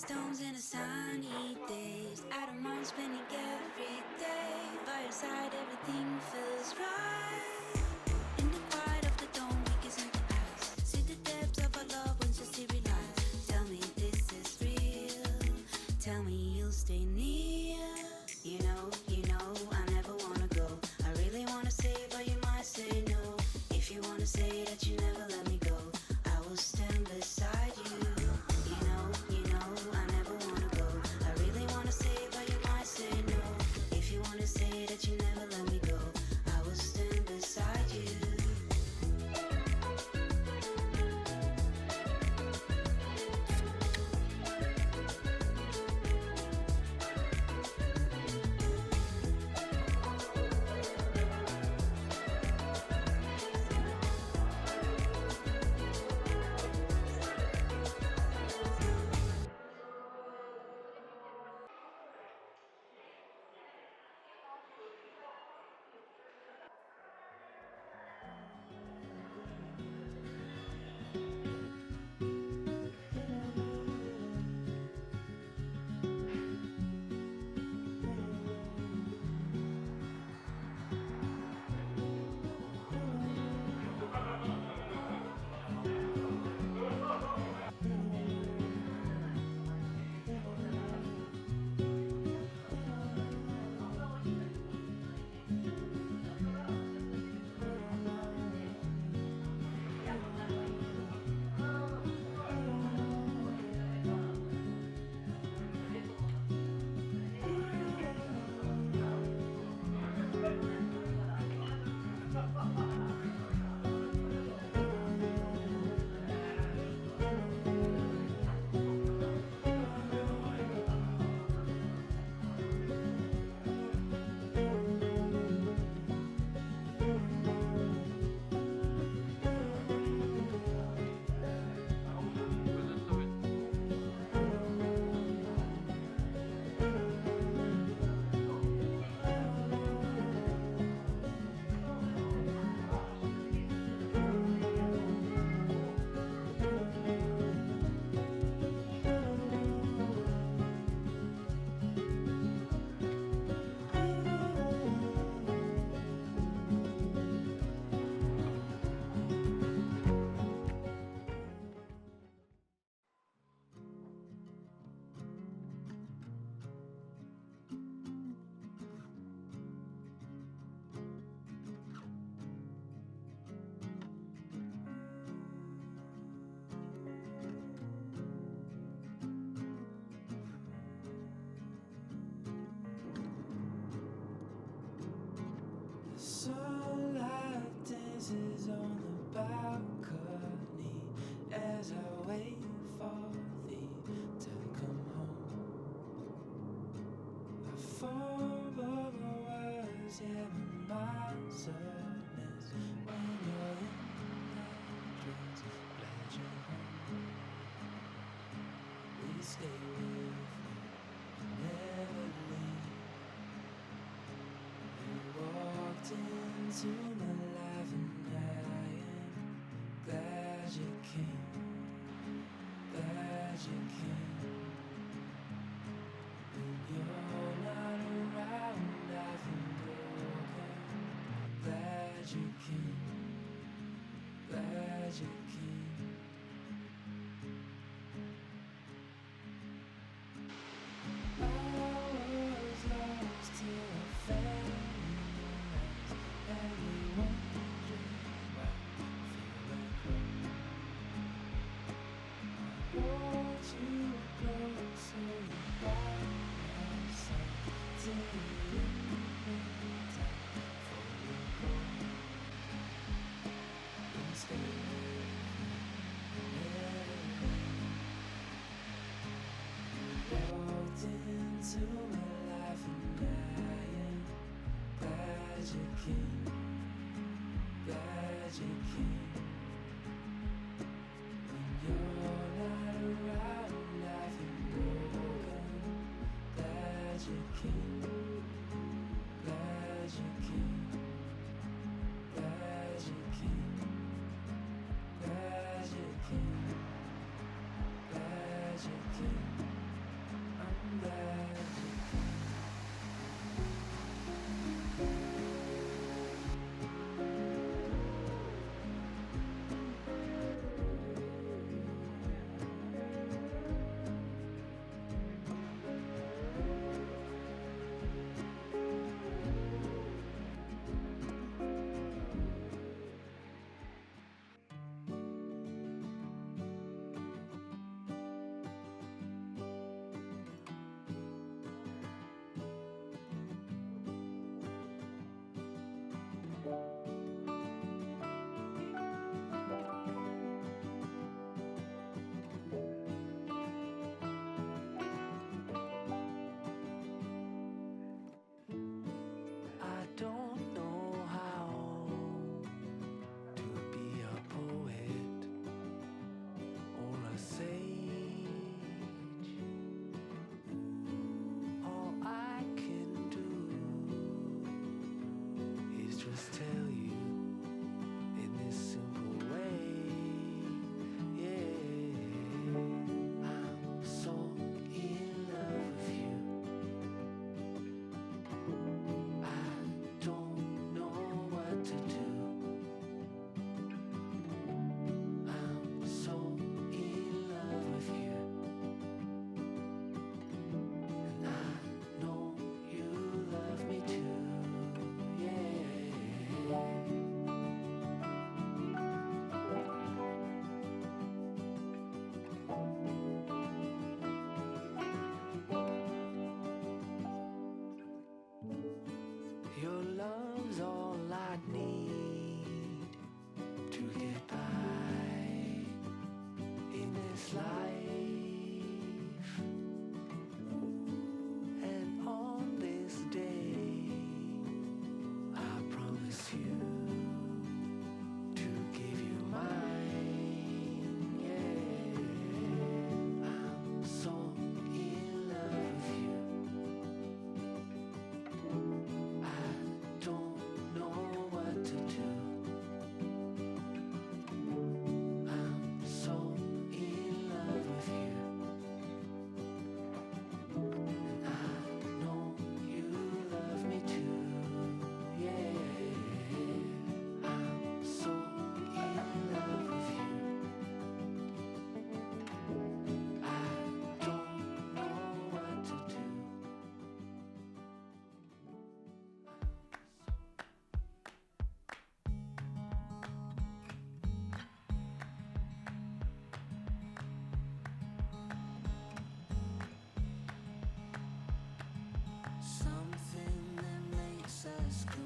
stones in a sunny days. I don't mind spending every day by your side. Everything feels right. In the quiet of the dawn, we kiss in the eyes. See the depths of our love once you see realize. Tell me this is real. Tell me you'll stay near. You know, I never wanna go. I really wanna say, but you might say no. If you wanna say that you never let me go, I will stand beside you. You know, I never wanna go. I really wanna say, but you might say no. If you wanna say that you never let me go, I will stand beside you. Sunlight dances on the balcony as I wait for thee to come home. I fumble my words, yeah, my mind's a mess when you're in that dress. Glad you're home. Please stay with me, never leave. You walked into my life and I am glad you came, glad you came. When you're not around, I feel broken. Glad you came, glad you came. I was lost till I found you, and we wondered why I feel like home. I want you close, so you by my side till the end of time before you go. Please stay with me, never leave. Walked into my life and I am glad you came, glad you came. When you're not around, I feel broken. Glad you came, glad you came, glad you came, glad you came, glad you came. school.